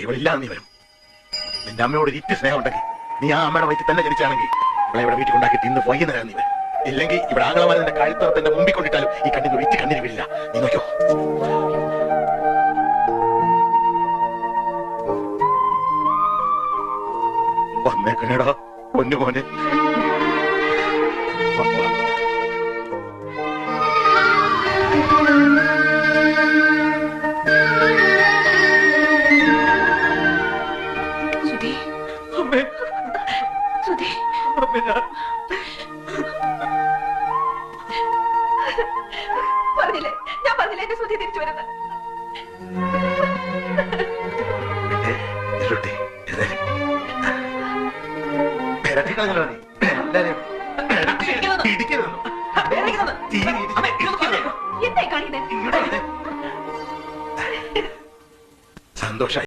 ഇവളില്ലാതെ നീ വരും. നിന്റെ അമ്മയോട് ഇറ്റ് സ്നേഹം ഉണ്ടെങ്കിൽ നീ ആ അമ്മയുടെ വയറ്റിൽ തന്നെ ജനിച്ചാണെങ്കിൽ ഇവിടെ ഇവിടെ വീട്ടിൽ ഉണ്ടാക്കിയിട്ട് ഇന്ന് വൈകുന്നേരം നീ വരും. ഇല്ലെങ്കിൽ ഇവിടെ ആംഗളമാരെ നിന്റെ കഴുത്തറത്തിന്റെ മുമ്പിൽ കൊണ്ടിട്ടാലും ഈ കണ്ണിന് വിറ്റ് കണ്ണിന് വീഴില്ല. നീ നോക്കോ. വന്നേക്കണേടാ പൊന്നു മോനെ.